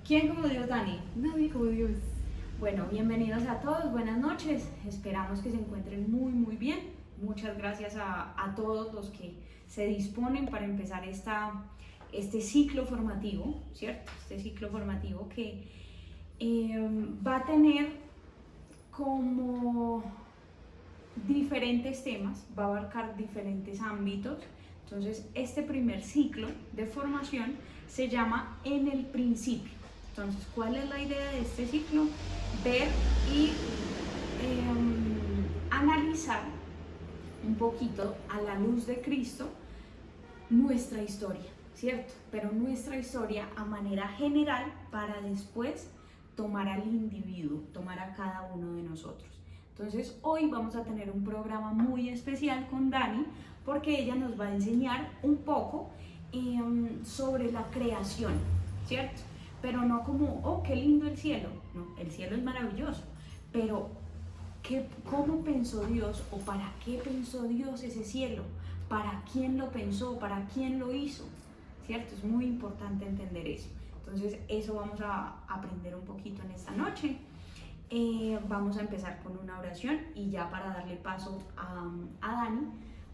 ¿Quién como Dios, Dani? Nadie como Dios. Bueno, bienvenidos a todos, buenas noches. Esperamos que se encuentren muy bien. Muchas gracias a todos los que se disponen para empezar este ciclo formativo, ¿cierto? Este ciclo formativo que va a tener como diferentes temas, va a abarcar diferentes ámbitos. Entonces, este primer ciclo de formación se llama En el Principio. Entonces, ¿cuál es la idea de este ciclo? Ver y analizar un poquito a la luz de Cristo nuestra historia, ¿cierto? Pero nuestra historia a manera general para después tomar al individuo, tomar a cada uno de nosotros. Entonces, hoy vamos a tener un programa muy especial con Dani porque ella nos va a enseñar un poco sobre la creación, ¿cierto? Pero no como, oh, qué lindo el cielo. No, el cielo es maravilloso, pero ¿cómo pensó Dios o para qué pensó Dios ese cielo? ¿Para quién lo pensó? ¿Para quién lo hizo? ¿Cierto? Es muy importante entender eso. Entonces, eso vamos a aprender un poquito en esta noche. Vamos a empezar con una oración y ya para darle paso a Dani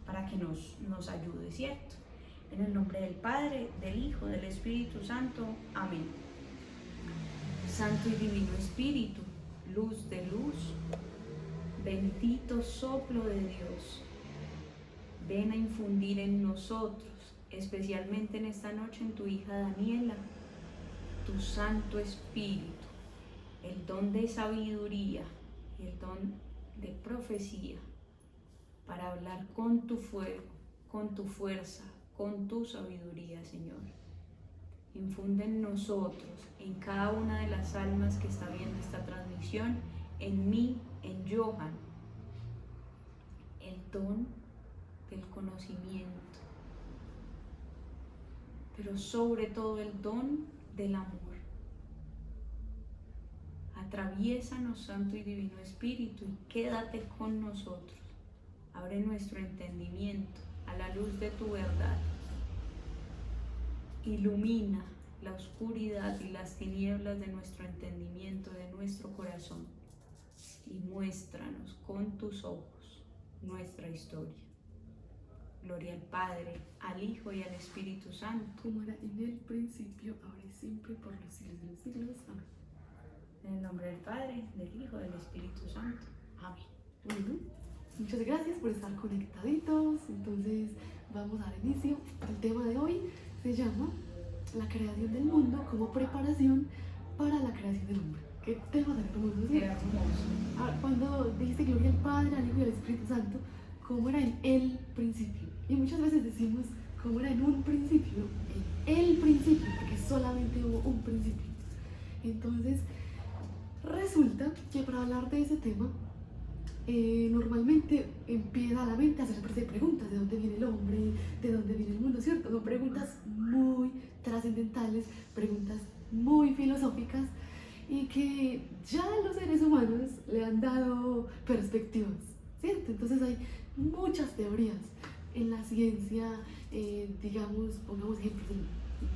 para que nos ayude, ¿cierto? En el nombre del Padre, del Hijo, del Espíritu Santo. Amén. Santo y Divino Espíritu, luz de luz, bendito soplo de Dios, ven a infundir en nosotros, especialmente en esta noche en tu hija Daniela, tu Santo Espíritu, el don de sabiduría y el don de profecía para hablar con tu fuego, con tu fuerza, con tu sabiduría, Señor. Infunde en nosotros, en cada una de las almas que está viendo esta transmisión, en mí, en Johan, el don del conocimiento, pero sobre todo el don del amor. Atraviésanos, Santo y Divino Espíritu, y quédate con nosotros. Abre nuestro entendimiento a la luz de tu verdad. Ilumina la oscuridad y las tinieblas de nuestro entendimiento, de nuestro corazón, y muéstranos con tus ojos nuestra historia. Gloria al Padre, al Hijo y al Espíritu Santo, Como era en el principio, ahora y siempre, por los siglos de los siglos. Amén. en el nombre del Padre, del Hijo y del Espíritu Santo. Amén. Bueno, muchas gracias por estar conectaditos. Entonces, vamos a dar inicio. El tema de hoy se llama la creación del mundo como preparación para la creación del hombre. ¿Qué tema tan hermoso? ¿Sí? Ahora, cuando dijiste gloria al Padre, al Hijo y al Espíritu Santo, ¿cómo era en el principio? Y muchas veces decimos cómo era en un principio, en el principio, porque solamente hubo un principio. Entonces, resulta que para hablar de ese tema, normalmente empieza la mente a hacerse preguntas: ¿de dónde viene el hombre? ¿De dónde viene el mundo? ¿Cierto? Son preguntas muy trascendentales, preguntas muy filosóficas y que ya los seres humanos le han dado perspectivas, ¿cierto? Entonces hay muchas teorías en la ciencia, digamos, pongamos ejemplos,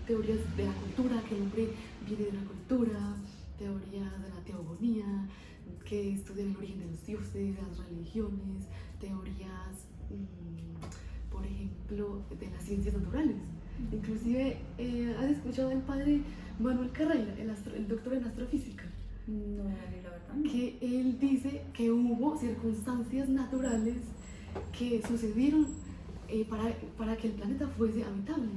teorías de la cultura, que el hombre viene de una cultura, teorías de la teogonía, que estudian el origen de los dioses, de las religiones, teorías, por ejemplo, de las ciencias naturales. Inclusive, ¿has escuchado al padre Manuel Carreira, el doctor en astrofísica? No, la verdad. Que él dice que hubo circunstancias naturales que sucedieron para que el planeta fuese habitable.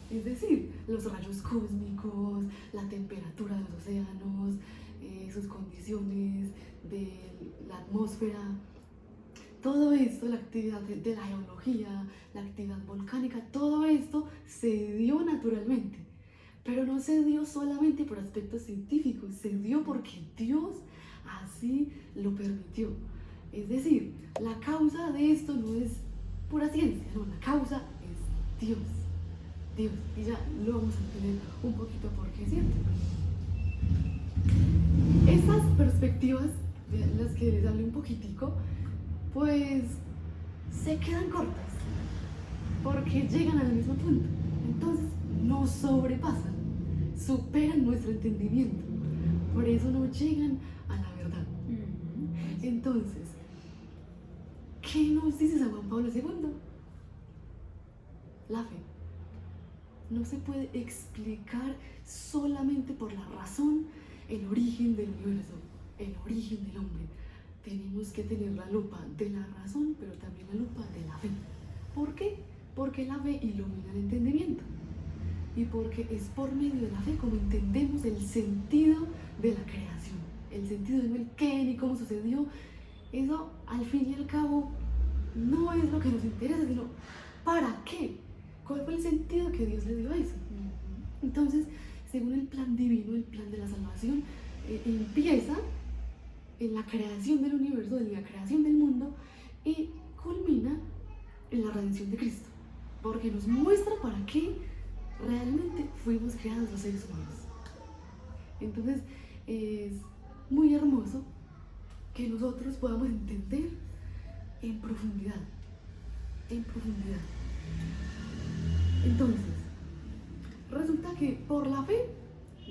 Es decir, los rayos cósmicos, la temperatura de los océanos, sus condiciones de la atmósfera, todo esto, la actividad de la geología, la actividad volcánica, todo esto se dio naturalmente, pero no se dio solamente por aspectos científicos, se dio porque Dios así lo permitió. Es decir, la causa de esto no es pura ciencia, no, la causa es Dios. Dios, y ya lo vamos a entender un poquito porque es cierto. Estas perspectivas, de las que les hablé un poquitico, pues se quedan cortas porque llegan al mismo punto, entonces no sobrepasan. superan nuestro entendimiento. Por eso no llegan a la verdad. Entonces, ¿qué nos dice San Juan Pablo II? La fe no se puede explicar solamente por la razón el origen del universo, el origen del hombre. Tenemos que tener la lupa de la razón, pero también la lupa de la fe. ¿Por qué? Porque la fe ilumina el entendimiento. Y porque es por medio de la fe como entendemos el sentido de la creación. El sentido de no el qué ni cómo sucedió. Eso, al fin y al cabo, no es lo que nos interesa, sino ¿para qué? ¿Cuál fue el sentido que Dios le dio a eso? Entonces, según el plan divino, el plan de la salvación, empieza en la creación del universo, en la creación del mundo, y culmina en la redención de Cristo, porque nos muestra para qué realmente fuimos creados los seres humanos. Entonces, es muy hermoso que nosotros podamos entender en profundidad, en profundidad. Entonces, resulta que por la fe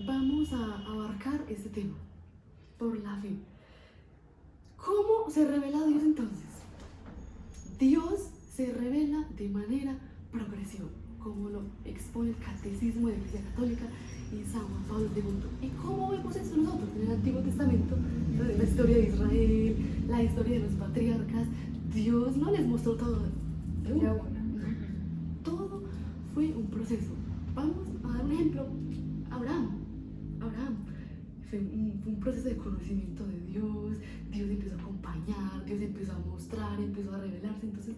vamos a abarcar este tema, por la fe. ¿Cómo se revela Dios entonces? Dios se revela de manera progresiva, como lo expone el Catecismo de la Iglesia Católica y San Juan Pablo II. ¿Y cómo vemos eso nosotros en el Antiguo Testamento? Entonces, la historia de Israel, la historia de los patriarcas, Dios no les mostró todo de una. Todo fue un proceso. Vamos a dar un ejemplo. Abraham fue un proceso de conocimiento de Dios. Dios empezó a acompañar, Dios empezó a mostrar, empezó a revelarse. Entonces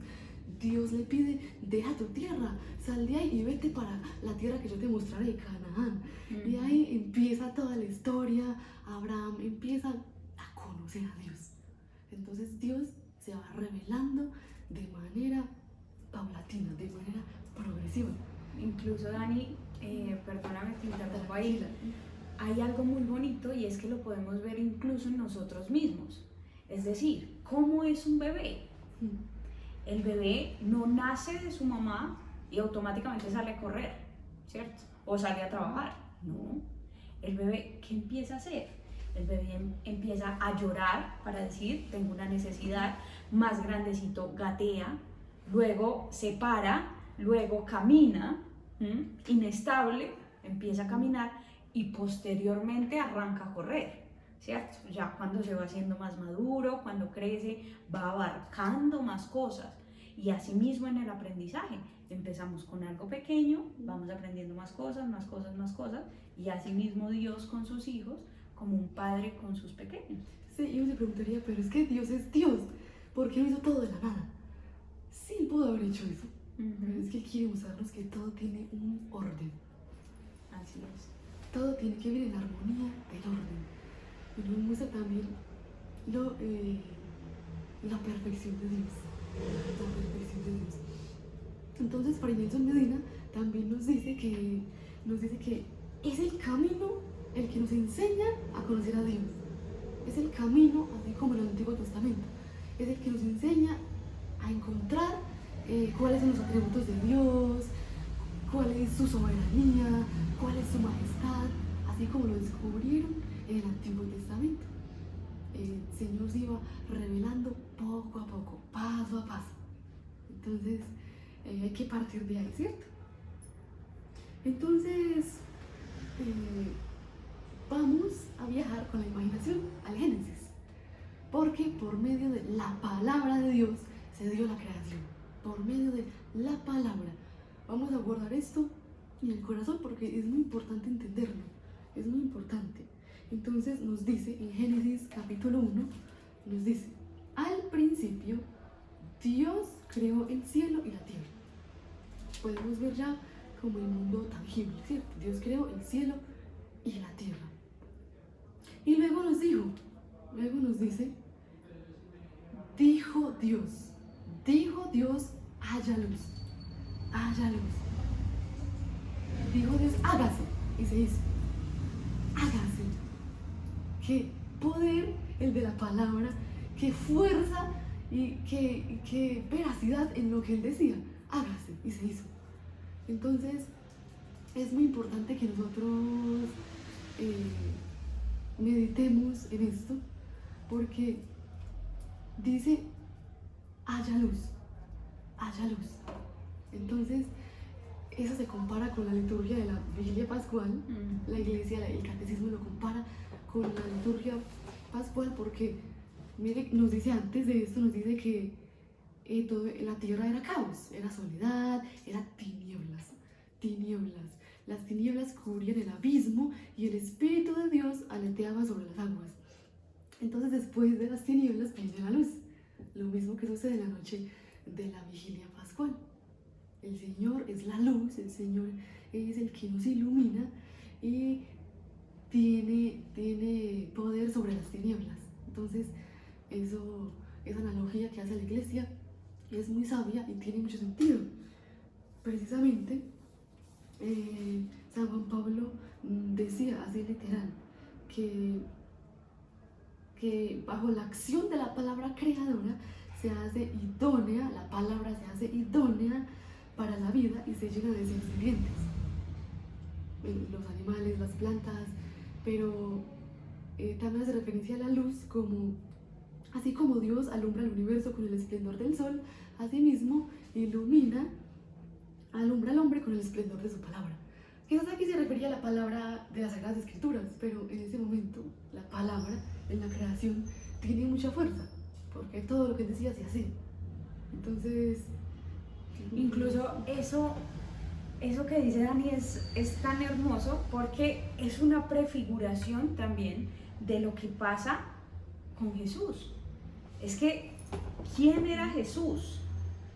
Dios le pide: deja tu tierra, sal de ahí y vete para la tierra que yo te mostraré, Canaán. Y ahí empieza toda la historia. Abraham empieza a conocer a Dios. Entonces Dios se va revelando de manera paulatina, de manera progresiva. Incluso, Dani, perdóname que interrumpo ahí, hay algo muy bonito y es que lo podemos ver incluso en nosotros mismos. Es decir, ¿cómo es un bebé? El bebé no nace de su mamá y automáticamente sale a correr, ¿cierto? O sale a trabajar. No. El bebé, ¿qué empieza a hacer? El bebé empieza a llorar para decir: tengo una necesidad. Más grandecito gatea, luego se para, luego camina, inestable, empieza a caminar y posteriormente arranca a correr, ¿cierto? Ya cuando se va haciendo más maduro, cuando crece, va abarcando más cosas. Y así mismo en el aprendizaje, empezamos con algo pequeño, vamos aprendiendo más cosas, más cosas, más cosas, y así mismo Dios con sus hijos, como un padre con sus pequeños. Sí, yo me preguntaría, pero es que Dios es Dios, ¿por qué no hizo todo de la nada? Sí, él pudo haber hecho eso, pero es que él quiere mostrarnos que todo tiene un orden. Así es. Todo tiene que ver en armonía del orden. Y nos muestra también la perfección de Dios. La perfección de Dios. Entonces, Fray Nelson Medina también nos dice que es el camino el que nos enseña a conocer a Dios. Es el camino, así como en el Antiguo Testamento, es el que nos enseña a encontrar cuáles son los atributos de Dios, cuál es su soberanía, cuál es su majestad, así como lo descubrieron en el Antiguo Testamento. El Señor se iba revelando poco a poco, paso a paso. Entonces, hay que partir de ahí, ¿cierto? Entonces, vamos a viajar con la imaginación al Génesis, porque por medio de la palabra de Dios se dio la creación. Por medio de la palabra. Vamos a guardar esto en el corazón porque es muy importante entenderlo. Es muy importante. Entonces nos dice en Génesis capítulo 1, nos dice: al principio Dios creó el cielo y la tierra. Podemos ver ya como el mundo tangible, ¿cierto? Dios creó el cielo y la tierra. Y luego nos dice: dijo Dios, haya luz, haya luz. Dijo Dios, hágase, y se hizo. Hágase. Qué poder el de la palabra, qué fuerza y qué veracidad en lo que él decía. Hágase, y se hizo. Entonces, es muy importante que nosotros meditemos en esto, porque dice, haya luz, haya luz. Entonces, eso se compara con la liturgia de la vigilia pascual. La iglesia, el catecismo lo compara con la liturgia pascual porque, mire, nos dice antes de esto, nos dice que la tierra era caos, era soledad, era tinieblas, tinieblas. Las tinieblas cubrían el abismo y el Espíritu de Dios aleteaba sobre las aguas. Entonces, después de las tinieblas viene la luz. Lo mismo que sucede en la noche de la vigilia pascual. El Señor es la luz, el Señor es el que nos ilumina y tiene poder sobre las tinieblas. Entonces, esa analogía que hace la iglesia es muy sabia y tiene mucho sentido. Precisamente, San Juan Pablo decía así literal, que bajo la acción de la palabra creadora se hace idónea, la palabra se hace idónea para la vida y se llena de seres vivientes, los animales, las plantas, pero también hace referencia a la luz como, así como Dios alumbra el universo con el esplendor del sol, asimismo alumbra al hombre con el esplendor de su palabra. Quizás aquí se refería a la palabra de las Sagradas Escrituras, pero en ese momento la palabra en la creación tiene mucha fuerza, porque todo lo que decía se hace. Entonces, incluso eso que dice Dani es tan hermoso porque es una prefiguración también de lo que pasa con Jesús. Es que, ¿quién era Jesús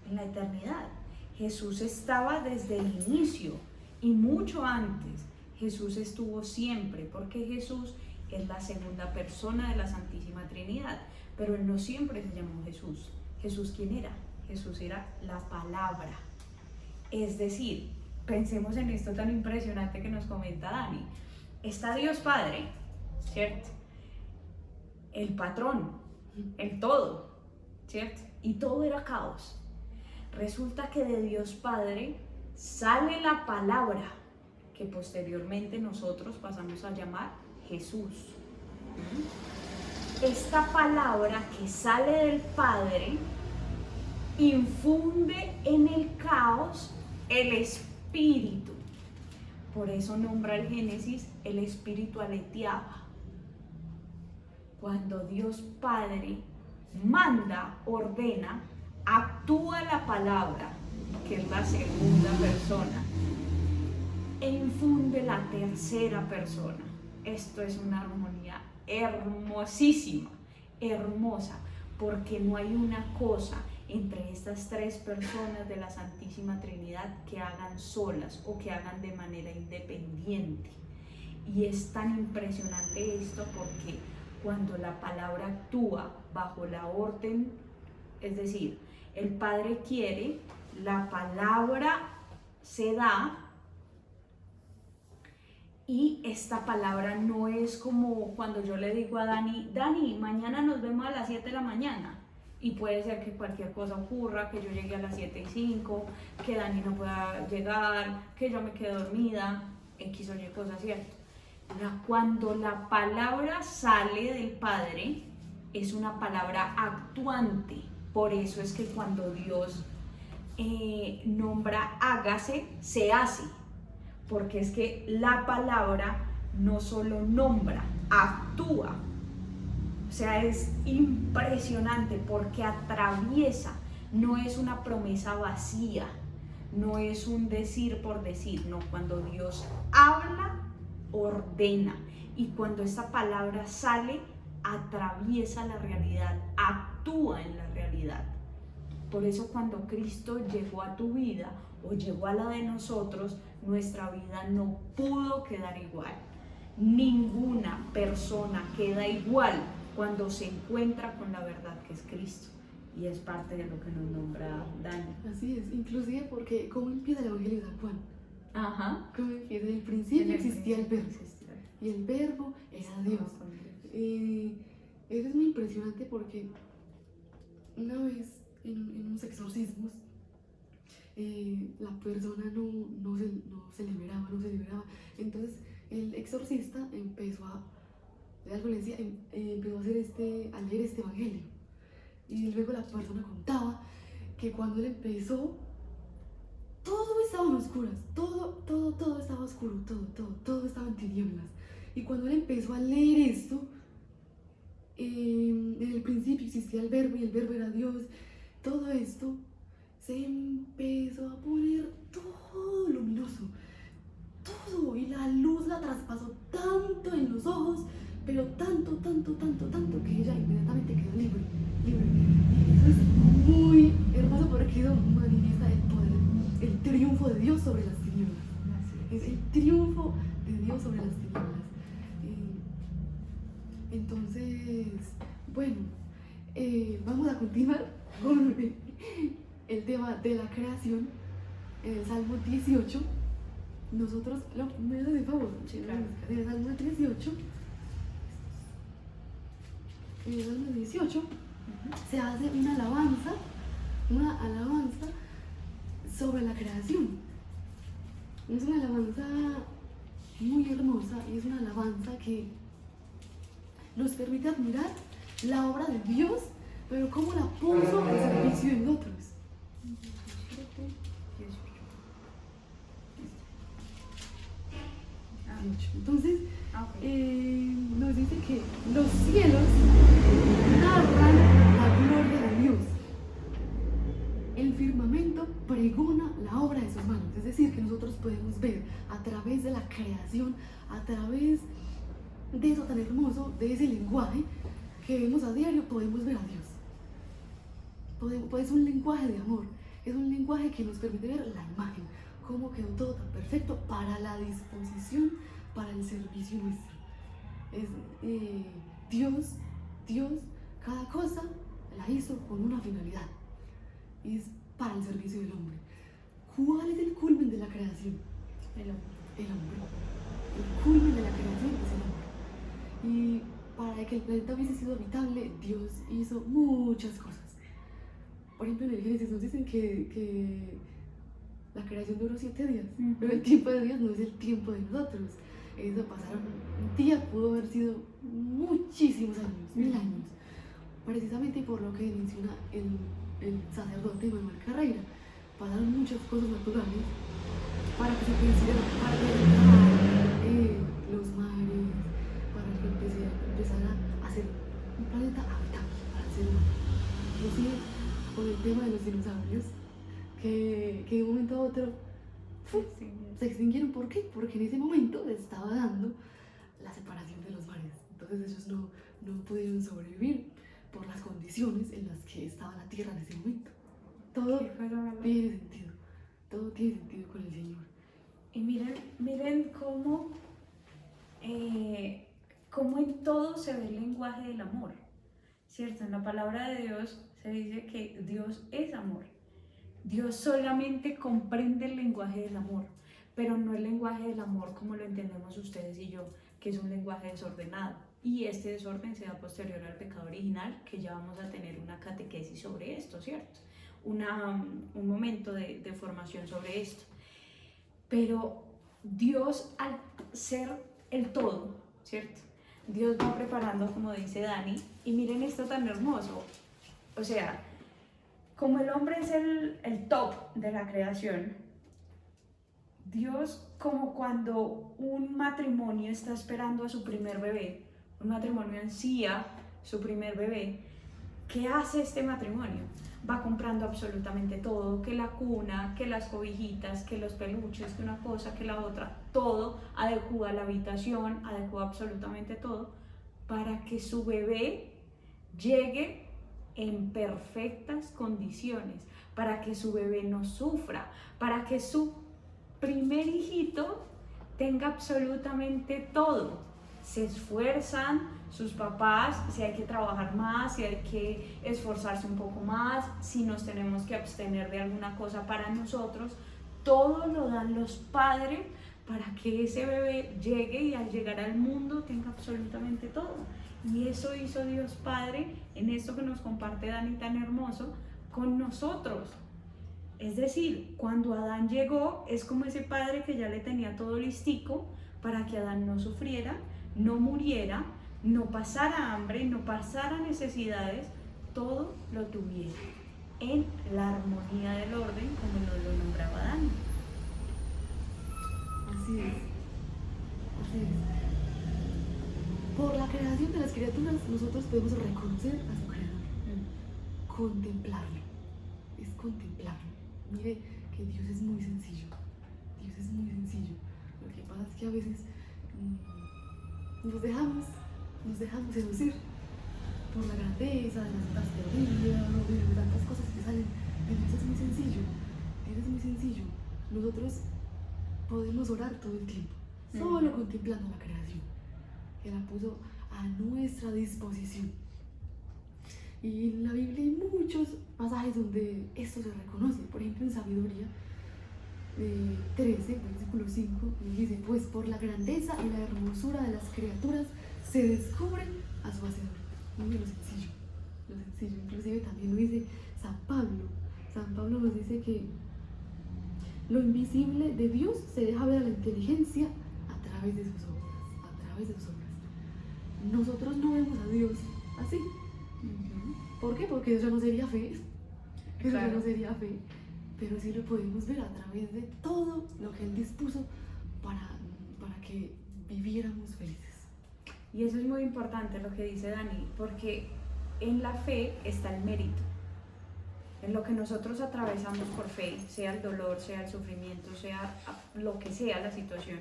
en la eternidad? Jesús estaba desde el inicio y mucho antes. Jesús estuvo siempre, porque Jesús es la segunda persona de la Santísima Trinidad, pero Él no siempre se llamó Jesús. ¿Jesús quién era? Jesús era la palabra. Es decir, pensemos en esto tan impresionante que nos comenta Dani. Está Dios Padre, ¿cierto? El patrón, el todo, ¿cierto? Y todo era caos. Resulta que de Dios Padre sale la palabra que posteriormente nosotros pasamos a llamar Jesús. Esta palabra que sale del Padre infunde en el caos el espíritu. Por eso nombra el Génesis el espíritu aleteaba. Cuando Dios Padre manda, ordena, actúa la palabra, que es la segunda persona, e infunde la tercera persona. Esto es una armonía hermosísima, hermosa, porque no hay una cosa entre estas tres personas de la Santísima Trinidad que hagan solas o que hagan de manera independiente. Y es tan impresionante esto porque cuando la palabra actúa bajo la orden, es decir, el Padre quiere, la palabra se da, y esta palabra no es como cuando yo le digo a Dani, mañana nos vemos a las 7 de la mañana. Y puede ser que cualquier cosa ocurra, que yo llegue a las 7:05, que Dani no pueda llegar, que yo me quede dormida, X o Y cosa, ¿cierto? Cuando la palabra sale del Padre, es una palabra actuante. Por eso es que cuando Dios nombra hágase, se hace. Porque es que la palabra no solo nombra, actúa. O sea, es impresionante porque atraviesa, no es una promesa vacía, no es un decir por decir, no, cuando Dios habla, ordena, y cuando esta palabra sale, atraviesa la realidad, actúa en la realidad. Por eso cuando Cristo llegó a tu vida o llegó a la de nosotros, nuestra vida no pudo quedar igual. Ninguna persona queda igual cuando se encuentra con la verdad que es Cristo, y es parte de lo que nos nombra Dani. Así es, inclusive porque ¿cómo empieza el Evangelio de San Juan? Ajá. ¿Cómo empieza? En el principio existía el verbo, y el verbo era Dios. Eso es muy impresionante porque una vez en unos exorcismos la persona no se liberaba, no se liberaba. Entonces el exorcista empezó a, algo le decía, empezó a leer este evangelio. Y luego la persona contaba que cuando él empezó, todo estaba en oscuras, todo estaba oscuro, todo estaba en tinieblas. Y cuando él empezó a leer esto, en el principio existía el verbo y el verbo era Dios, todo esto se empezó a poner todo luminoso, todo, y la luz la traspasó tanto en los ojos, pero tanto, que ella inmediatamente quedó libre. Y eso es muy hermoso porque eso manifiesta el poder, el triunfo de Dios sobre las tinieblas. Es el triunfo de Dios sobre las tinieblas. Entonces, bueno, vamos a continuar con el tema de la creación. En el Salmo 18, nosotros, ¿me das de favor? Sí, claro. En el Salmo 18, se hace una alabanza sobre la creación. Es una alabanza muy hermosa y es una alabanza que nos permite admirar la obra de Dios, pero cómo la puso al servicio de nosotros. Entonces, nos dice que los cielos narran la gloria de Dios. El firmamento pregona la obra de sus manos. Es decir, que nosotros podemos ver a través de la creación, a través de eso tan hermoso, de ese lenguaje que vemos a diario, podemos ver a Dios. Es un lenguaje de amor, es un lenguaje que nos permite ver la imagen, cómo quedó todo tan perfecto para la disposición, para el servicio nuestro. Dios, cada cosa la hizo con una finalidad, es para el servicio del hombre. ¿Cuál es el culmen de la creación? El hombre. El culmen de la creación es el hombre. Y para que el planeta hubiese sido habitable, Dios hizo muchas cosas. Por ejemplo, en el Génesis nos dicen que la creación duró 7 días, pero el tiempo de Dios no es el tiempo de nosotros. Eso pasaron, un día pudo haber sido muchísimos años, 1000 años. Precisamente por lo que menciona el sacerdote Manuel Carreira, pasaron muchas cosas naturales para que se pudiera los mares, para que empezara a ser un planeta habitable para el ser humano. Inclusive con el tema de los dinosaurios, que de un momento a otro se extinguieron. ¿Por qué? Porque en ese momento estaba dando la separación de los mares. Entonces ellos no pudieron sobrevivir por las condiciones en las que estaba la Tierra en ese momento. Todo tiene sentido. Todo tiene sentido con el Señor. Y miren cómo en todo se ve el lenguaje del amor, ¿cierto? En la palabra de Dios se dice que Dios es amor. Dios solamente comprende el lenguaje del amor, pero no el lenguaje del amor como lo entendemos ustedes y yo, que es un lenguaje desordenado. Y este desorden se da posterior al pecado original, que ya vamos a tener una catequesis sobre esto, ¿cierto? Un momento de formación sobre esto. Pero Dios, al ser el todo, ¿cierto? Dios va preparando, como dice Dani, y miren esto tan hermoso. O sea, como el hombre es el top de la creación, Dios, como cuando un matrimonio está esperando a su primer bebé, un matrimonio ansía su primer bebé, ¿qué hace este matrimonio? Va comprando absolutamente todo, que la cuna, que las cobijitas, que los peluches, que una cosa, que la otra, todo, adecua la habitación, adecua absolutamente todo, para que su bebé llegue en perfectas condiciones, para que su bebé no sufra, para que su primer hijito tenga absolutamente todo. Se esfuerzan sus papás, si hay que trabajar más, si hay que esforzarse un poco más, si nos tenemos que abstener de alguna cosa para nosotros, todo lo dan los padres para que ese bebé llegue y al llegar al mundo tenga absolutamente todo. Y eso hizo Dios Padre en esto que nos comparte Dani tan hermoso con nosotros. Es decir, cuando Adán llegó, es como ese padre que ya le tenía todo listico para que Adán no sufriera, no muriera, no pasara hambre, no pasara necesidades, todo lo tuviera en la armonía del orden, como nos lo nombraba Adán. Así es. Así es. Por la creación de las criaturas, nosotros podemos reconocer a su creador, contemplarlo. Es contemplarlo. Mire que Dios es muy sencillo. Dios es muy sencillo. Lo que pasa es que a veces nos dejamos seducir por la grandeza de las tantas teorías, de tantas cosas que salen. Y Dios es muy sencillo. Dios es muy sencillo. Nosotros podemos orar todo el tiempo, solo contemplando la creación, que la puso a nuestra disposición. Y en la Biblia hay muchos pasajes donde esto se reconoce. Por ejemplo, en Sabiduría 13, versículo 5, nos dice: pues por la grandeza y la hermosura de las criaturas se descubren a su hacedor. Muy lo sencillo, lo sencillo. Inclusive también lo dice San Pablo. San Pablo nos dice que lo invisible de Dios se deja ver a la inteligencia a través de sus obras, a través de sus obras. Nosotros no vemos a Dios así. ¿Por qué? Porque eso ya no sería fe. Eso ya no sería fe. Pero sí lo podemos ver a través de todo lo que Él dispuso para que viviéramos felices. Y eso es muy importante lo que dice Dani, porque en la fe está el mérito. En lo que nosotros atravesamos por fe, sea el dolor, sea el sufrimiento, sea lo que sea la situación,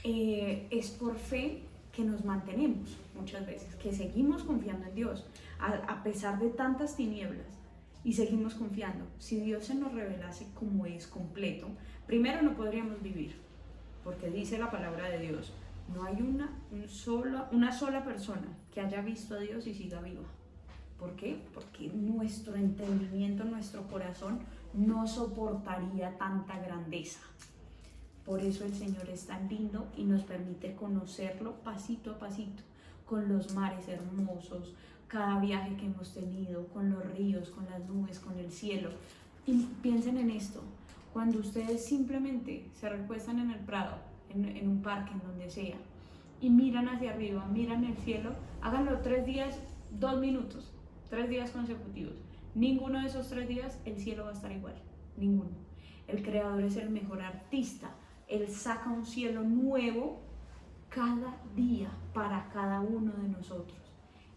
es por fe que nos mantenemos muchas veces, que seguimos confiando en Dios, a pesar de tantas tinieblas, y seguimos confiando. Si Dios se nos revelase como es completo, primero no podríamos vivir, porque dice la palabra de Dios, no hay una sola persona que haya visto a Dios y siga viva. ¿Por qué? Porque nuestro entendimiento, nuestro corazón no soportaría tanta grandeza. Por eso el Señor es tan lindo y nos permite conocerlo pasito a pasito, con los mares hermosos, cada viaje que hemos tenido, con los ríos, con las nubes, con el cielo. Y piensen en esto, cuando ustedes simplemente se recuestan en el prado, en un parque, en donde sea, y miran hacia arriba, miran el cielo, háganlo 3 días, 2 minutos, 3 días consecutivos. Ninguno de esos 3 días el cielo va a estar igual, ninguno. El Creador es el mejor artista. Él saca un cielo nuevo cada día para cada uno de nosotros.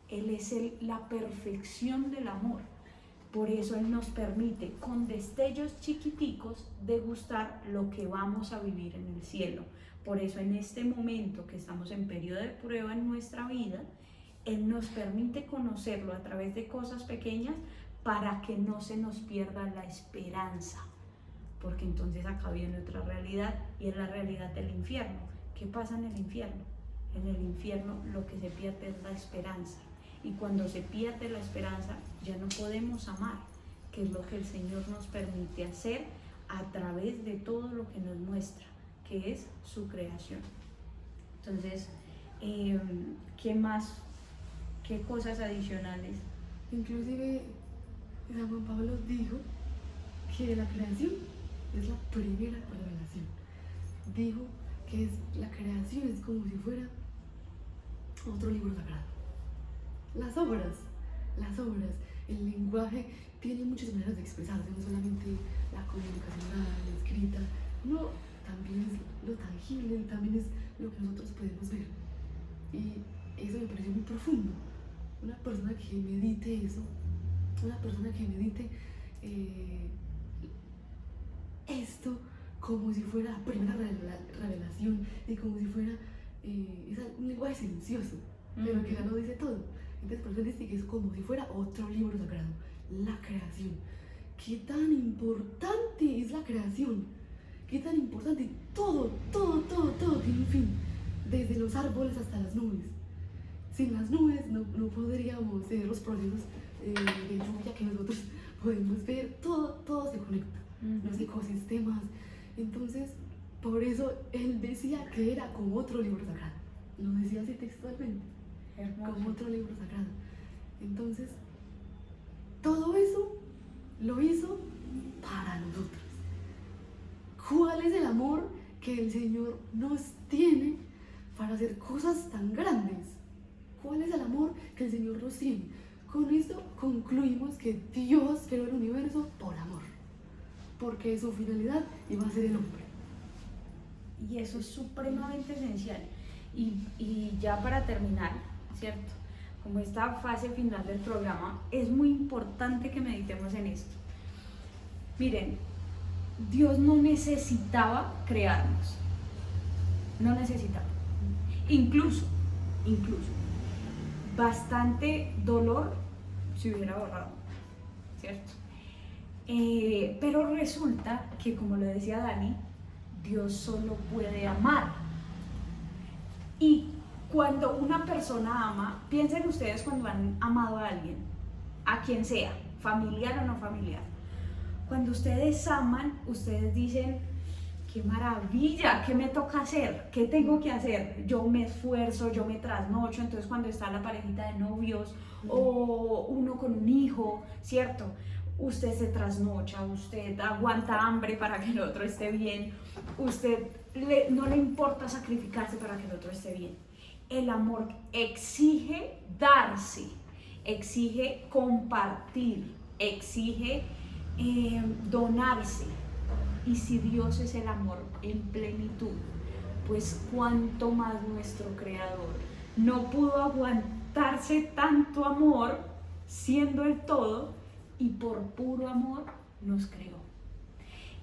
Él es la perfección del amor. Por eso Él nos permite, con destellos chiquiticos, degustar lo que vamos a vivir en el cielo. Por eso en este momento que estamos en periodo de prueba en nuestra vida, Él nos permite conocerlo a través de cosas pequeñas para que no se nos pierda la esperanza. Porque entonces acá viene otra realidad, y es la realidad del infierno. ¿Qué pasa en el infierno? En el infierno lo que se pierde es la esperanza. Y cuando se pierde la esperanza, ya no podemos amar, que es lo que el Señor nos permite hacer a través de todo lo que nos muestra, que es su creación. Entonces, ¿qué más? ¿Qué cosas adicionales? Inclusive San Juan Pablo dijo que la creación es la primera revelación. Dijo que la creación es como si fuera otro libro sagrado. Las obras, el lenguaje tiene muchas maneras de expresarse, no solamente la comunicación oral, la escrita, no, también es lo tangible, también es lo que nosotros podemos ver. Y eso me pareció muy profundo. Una persona que medite eso, una persona que medite esto como si fuera la primera revelación y como si fuera un lenguaje silencioso, pero que ya lo dice todo. Entonces, por eso dice que es como si fuera otro libro sagrado, la creación. ¿Qué tan importante es la creación? ¿Qué tan importante? Todo tiene un fin, desde los árboles hasta las nubes. Sin las nubes no podríamos tener los procesos de lluvia que nosotros podemos ver, todo se conecta, los ecosistemas. Entonces, por eso él decía que era como otro libro sagrado, lo decía así textualmente, como otro libro sagrado. Entonces, todo eso lo hizo para nosotros. ¿Cuál es el amor que el Señor nos tiene para hacer cosas tan grandes? ¿Cuál es el amor que el Señor nos tiene? Con esto concluimos que Dios creó el universo por amor, porque su finalidad iba a ser el hombre. Y eso es supremamente esencial. Y ya para terminar, ¿cierto? Como esta fase final del programa, es muy importante que meditemos en esto. Miren, Dios no necesitaba crearnos. No necesitaba. Incluso, bastante dolor se hubiera ahorrado, ¿cierto? Pero resulta que, como lo decía Dani, Dios solo puede amar. Y cuando una persona ama, piensen ustedes cuando han amado a alguien, a quien sea, familiar o no familiar. Cuando ustedes aman, ustedes dicen, qué maravilla, ¿qué me toca hacer? ¿Qué tengo que hacer? Yo me esfuerzo, yo me trasnocho. Entonces cuando está la parejita de novios o uno con un hijo, ¿cierto? Usted se trasnocha, usted aguanta hambre para que el otro esté bien, no le importa sacrificarse para que el otro esté bien. El amor exige darse, exige compartir, exige donarse. Y si Dios es el amor en plenitud, pues cuánto más nuestro Creador no pudo aguantarse tanto amor siendo el todo, y por puro amor nos creó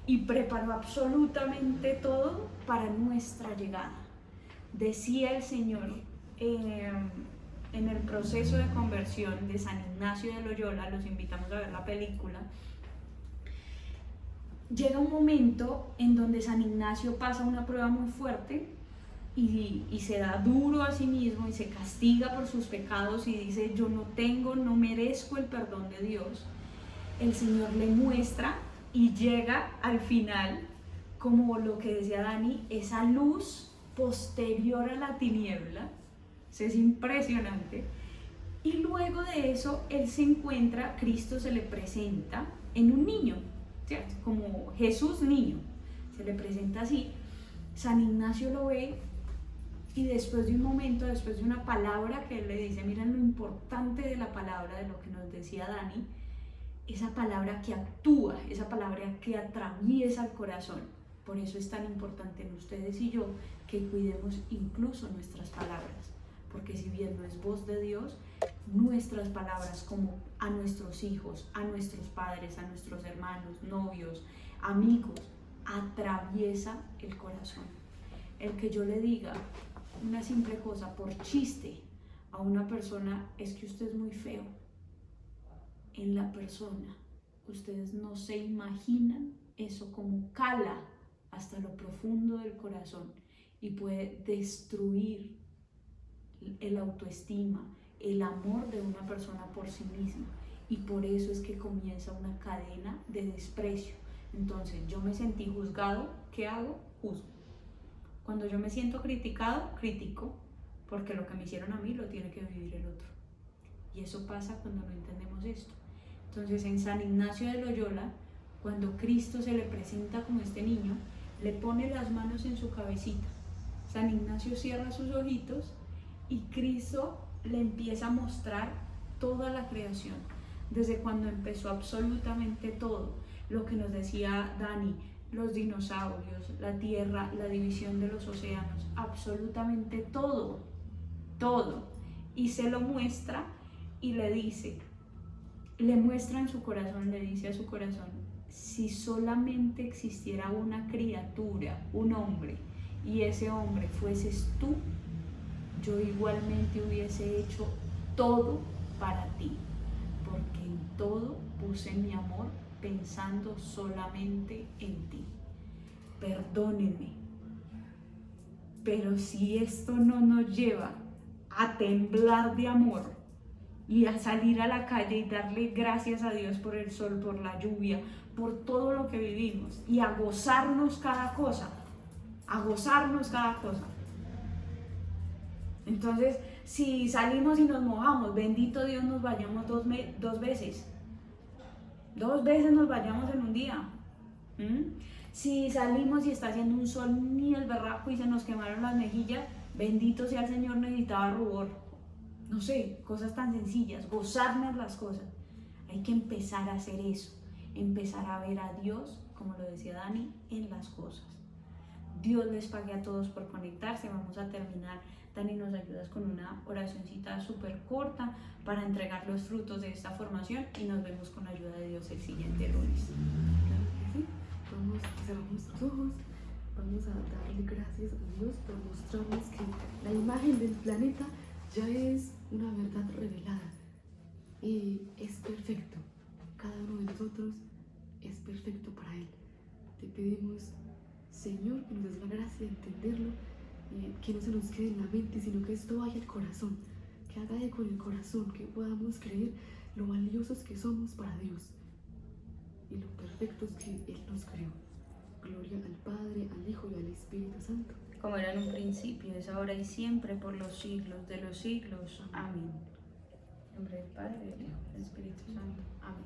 y preparó absolutamente todo para nuestra llegada. Decía el Señor en el proceso de conversión de San Ignacio de Loyola, los invitamos a ver la película. Llega un momento en donde San Ignacio pasa una prueba muy fuerte y se da duro a sí mismo y se castiga por sus pecados y dice, yo no merezco el perdón de Dios. El Señor le muestra y llega al final, como lo que decía Dani, esa luz posterior a la tiniebla. Eso es impresionante. Y luego de eso, él se encuentra, Cristo se le presenta en un niño, ¿cierto? Como Jesús niño, se le presenta así. San Ignacio lo ve y después de un momento, después de una palabra que él le dice, miren lo importante de la palabra, de lo que nos decía Dani, esa palabra que actúa, esa palabra que atraviesa el corazón. Por eso es tan importante en ustedes y yo que cuidemos incluso nuestras palabras, porque si bien no es voz de Dios, nuestras palabras como a nuestros hijos, a nuestros padres, a nuestros hermanos, novios, amigos, atraviesa el corazón. El que yo le diga una simple cosa por chiste a una persona es que usted es muy feo. En la persona, ustedes no se imaginan eso como cala hasta lo profundo del corazón y puede destruir el autoestima, el amor de una persona por sí misma, y por eso es que comienza una cadena de desprecio. Entonces yo me sentí juzgado, ¿qué hago? Juzgo. Cuando yo me siento criticado, critico, porque lo que me hicieron a mí lo tiene que vivir el otro. Y eso pasa cuando no entendemos esto. Entonces en San Ignacio de Loyola, cuando Cristo se le presenta como este niño, le pone las manos en su cabecita. San Ignacio cierra sus ojitos y Cristo le empieza a mostrar toda la creación, desde cuando empezó absolutamente todo, lo que nos decía Dani, los dinosaurios, la tierra, la división de los océanos, absolutamente todo, y se lo muestra y le dice, le muestra en su corazón, le dice a su corazón, si solamente existiera una criatura, un hombre, y ese hombre fueses tú, yo igualmente hubiese hecho todo para ti, porque en todo puse mi amor pensando solamente en ti. Perdónenme, pero si esto no nos lleva a temblar de amor y a salir a la calle y darle gracias a Dios por el sol, por la lluvia, por todo lo que vivimos y a gozarnos cada cosa, Entonces, si salimos y nos mojamos, bendito Dios, nos bañamos dos veces. 2 veces nos bañamos en un día. Si salimos y está haciendo un sol ni el berraco y se nos quemaron las mejillas, bendito sea el Señor, necesitaba rubor. No sé, cosas tan sencillas, gozarnos las cosas. Hay que empezar a hacer eso, empezar a ver a Dios, como lo decía Dani, en las cosas. Dios les pague a todos por conectarse. Vamos a terminar. Dani, nos ayudas con una oracioncita súper corta para entregar los frutos de esta formación y nos vemos con la ayuda de Dios el siguiente lunes. Claro que sí. Vamos a cerrar nuestros ojos. Vamos a darle gracias a Dios por mostrarnos que la imagen del planeta ya es una verdad revelada y es perfecto. Cada uno de nosotros es perfecto para Él. Te pedimos, Señor, que nos des la gracia de entenderlo y que no se nos quede en la mente, sino que esto vaya al corazón, que haga eco en el corazón, que podamos creer lo valiosos que somos para Dios y lo perfectos que Él nos creó. Gloria al Padre, al Hijo y al Espíritu Santo. Como era en un principio, es ahora y siempre, por los siglos de los siglos. Amén. En nombre del Padre, del Hijo y del Espíritu Santo. Amén.